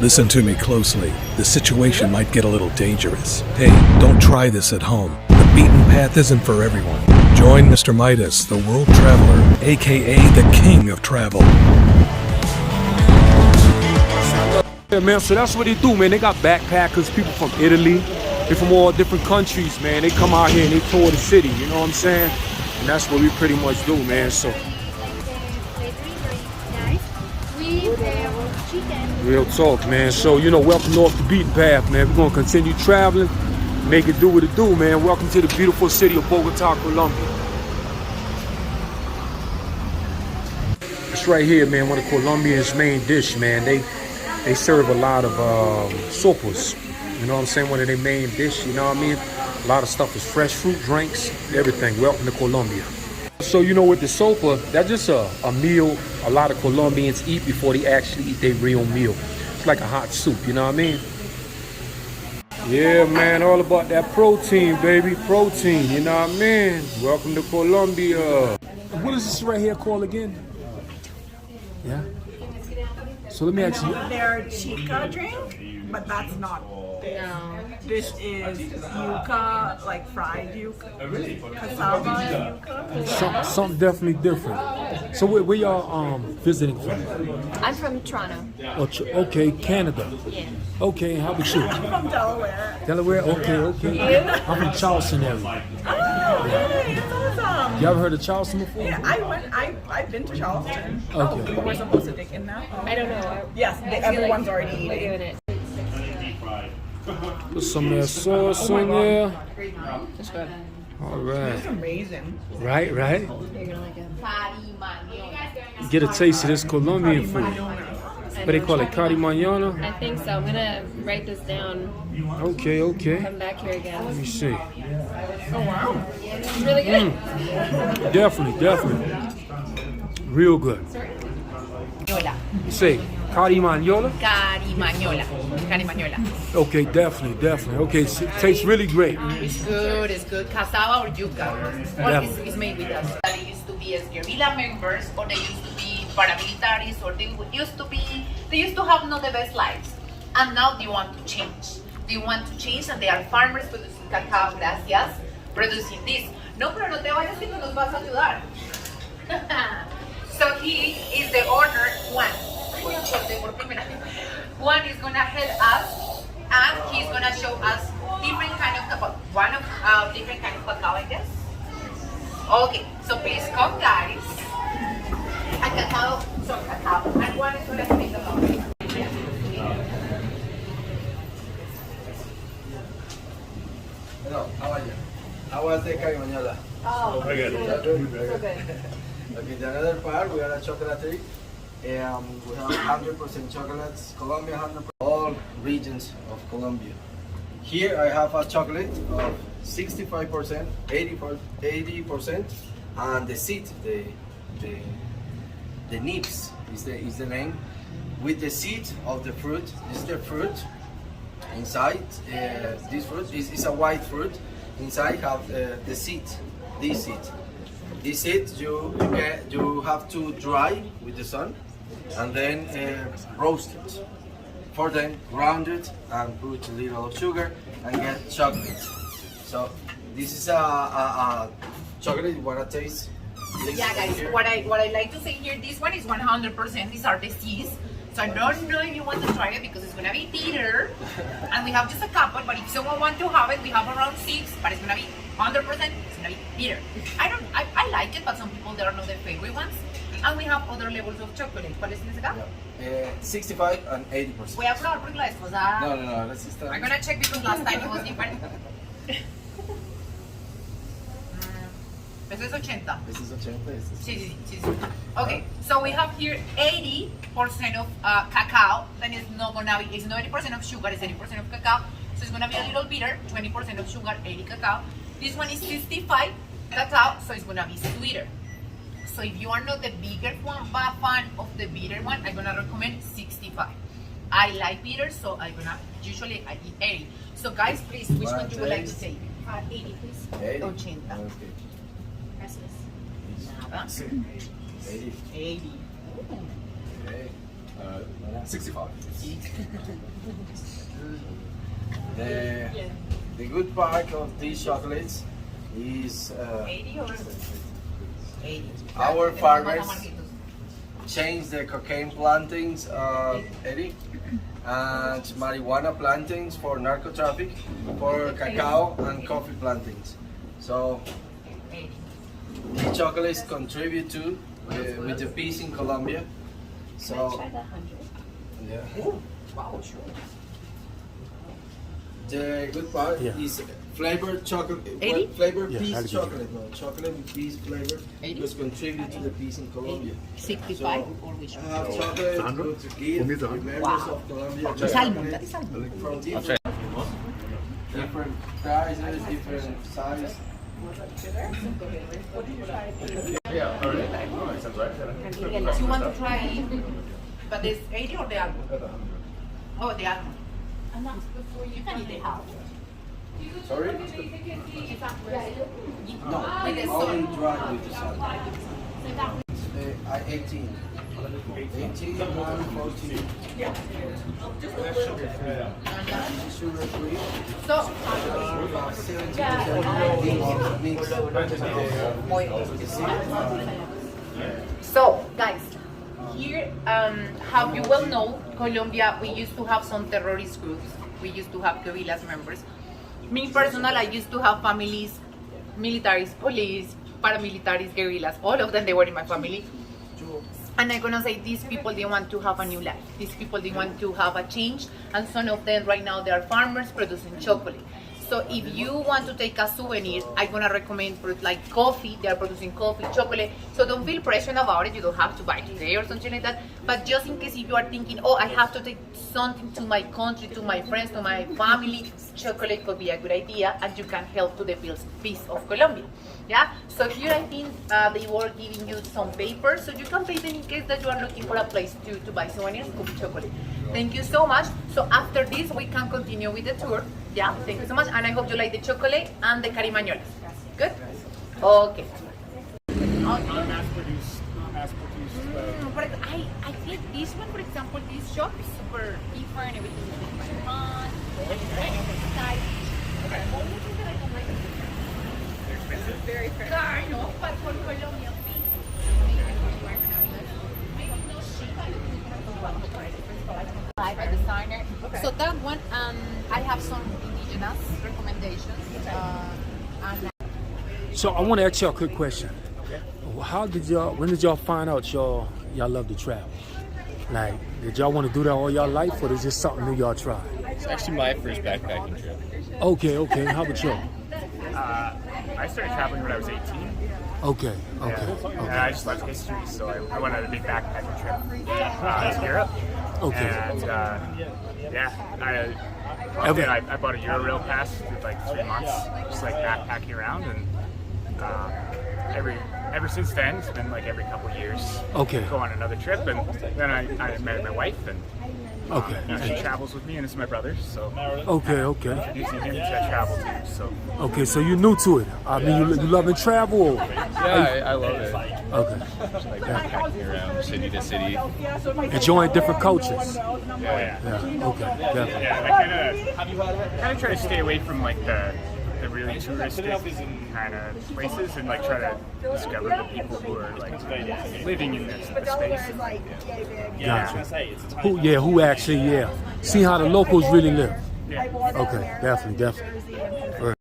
Listen to me closely. The situation might get a little dangerous. Hey, don't try this at home. The beaten path isn't for everyone. Join Mr. Midas, the world traveler, A.K.A. the king of travel. Yeah, man, so that's what they do, man. They got backpackers, people from Italy. They're from all different countries, man. They come out here and they tour the city, you know what I'm saying? And that's what we pretty much do, man, so. Real talk, man. So, you know, welcome to Off the Beaten Path, man. We're gonna continue traveling, make it do what it do, man. Welcome to the beautiful city of Bogota, Colombia. It's right here, man, one of Colombia's main dish, man. They serve a lot of sopas. You know what I'm saying? One of their main dish, you know what I mean? A lot of stuff is fresh fruit, drinks, everything. Welcome to Colombia. So, you know, with the sopa, that's just a meal a lot of Colombians eat before they actually eat their real meal. It's like a hot soup, you know what I mean? Yeah, man, all about that protein, baby. Protein, you know what I mean? Welcome to Colombia. What is this right here called again? Yeah? So let me ask you. Their chica drink, but that's not. No. This is yuca, like fried yuca. Cassava yuca. Something definitely different. So where y'all visiting from? I'm from Toronto. Oh, okay, Canada. Yeah. Okay, how about you? I'm from Delaware. Delaware? Okay. I'm from Charleston area. Oh, really? That's awesome. You ever heard of Charleston before? Yeah, I've been to Charleston. Okay. We're supposed to dig in that. I don't know. Yes, everyone's already We're eating. doing it. Put some of that sauce on there. It's good. All right. It's amazing. Right. You're gonna like it. Get a taste of this Colombian food. What they call it, Cari Mañana? I think so. I'm gonna write this down. Okay. Come back here again. Let me see. Oh, wow. It's really good. Definitely. Real good. You say Cari Mañola? Carimañola. Okay, definitely. Okay, so it tastes really great. It's good. Cassava or yuca. All is made with us. They used to be as guerrilla members, or they used to be paramilitaries, or they used to have not the best lives. And now they want to change. And they are farmers producing cacao, gracias, producing this. No, pero no te vayas que no nos vas a ayudar. So he is the owner, Juan. Juan is gonna help us, and he's gonna show us different kind of cacao, different kind of cacao, I guess. Okay, so please come, guys. And cacao, and Juan is gonna speak about it. Hello, how are you? How was the carimañola? Oh, Very good. so good. Okay, the another part, we are a chocolatery. We have 100% chocolates, Colombia 100%, all regions of Colombia. Here I have a chocolate of 65%, 80%, and the seed, the nibs is the name, with the seed of the fruit. This is the fruit. Inside, this fruit is a white fruit. Inside have the seed, this seed. This seed you have to dry with the sun, and then roast it. For then ground it and put a little sugar and get chocolate. So this is a chocolate you wanna taste. Yeah, guys, what I like to say here, this one is 100%. These are the seeds. So I don't know if you want to try it because it's gonna be bitter, and we have just a couple. But if someone wants to have it, we have around 6. But it's gonna be 100%. It's gonna be bitter. I like it, but some people they are not their favorite ones. And we have other levels of chocolate. ¿Cuál es ese acá? 65 and 80%. Voy a probar porque la esposa. No, let's just I'm gonna check because last time it was different. Eso es 80. This is 80. Sí. Okay, so we have here 80% of cacao. Then it's not 80% of sugar, it's 80% of cacao. So it's gonna be a little bitter, 20% of sugar, 80 cacao. This one is 65 cacao, so it's gonna be sweeter. So if you are not the bigger one, but fan of the bitter one, I'm gonna recommend 65. I like bitter, so usually I eat 80. So guys, please, which one do you would like to take? 80, please. 80. 80. Okay. Gracias. Nada. 80. 80. Okay. 65. The good part of these chocolates is 80 or 80? our farmers change the cocaine plantings, Eddie, and marijuana plantings for narco traffic, for cacao and coffee plantings. So these chocolates contribute to with the peace in Colombia. So yeah. The good part is flavored chocolate, flavored peace chocolate, no, chocolate with peace flavor, because contribute to the peace in Colombia. 65 So, or which I have chocolate good to give to members of Colombia. Salmon, that is salmon. From different sizes, different size. Yeah, alright. Oh, that sounds right. Do you want to try, but it's 80 or the almond? Oh, the almond. You can eat the half. Sorry? With the Only salt. dry with the salt. 18. 18 and 14. Sugar free. So, 17% so guys, here, how you well know, Colombia, we used to have some terrorist groups. We used to have guerrillas members. Me personal, I used to have families, militaries, police, paramilitaries, guerrillas, all of them, they were in my family. And I'm gonna say these people, they want to have a new life. These people, they want to have a change. And some of them right now, they are farmers producing chocolate. So if you want to take a souvenir, I'm gonna recommend like coffee. They are producing coffee, chocolate. So don't feel pressure about it. You don't have to buy today or something like that. But just in case if you are thinking, oh, I have to take something to my country, to my friends, to my family, chocolate could be a good idea, and you can help to the peace of Colombia. Yeah. So here I think they were giving you some papers, so you can pay them in case that you are looking for a place to buy souvenirs, coffee, chocolate. Thank you so much. So after this, we can continue with the tour. Yeah, thank you so much, and I hope you like the chocolate and the carimañolas. Good? Okay. Non-mass-produced. But I think this one, for example, this shop is super different, everything is super fun, stylish. Only thing that I don't like is very fair. I know, but for Colombia, by designer. So that one, I have some indigenous recommendations. So I want to ask y'all a quick question. When did y'all find out y'all love to travel? Like, did y'all want to do that all y'all life, or is this something new y'all tried? It's actually my first backpacking trip. Okay. How about y'all? I started traveling when I was 18. Okay. And I just loved history, so I went on a big backpacking trip to Europe. Okay. And I bought a Euro pass for like 3 months, just like backpacking around, and ever since then it's been like every couple of years. Okay. Go on another trip, and then I met my wife, and she travels with me, and it's my brother, so Okay. introducing him to travel too. So Okay, so you're new to it. I mean, you loving travel? Or? Yeah, I love it. Okay. Just like backpacking around city to city. Enjoying different cultures. yeah. Okay. Definitely. Yeah, I kind of try to stay away from like the really touristic kind of places, and like try to discover the people who are like living in the space. Gotcha. Who actually, see how the locals really live. Yeah. Okay, definitely.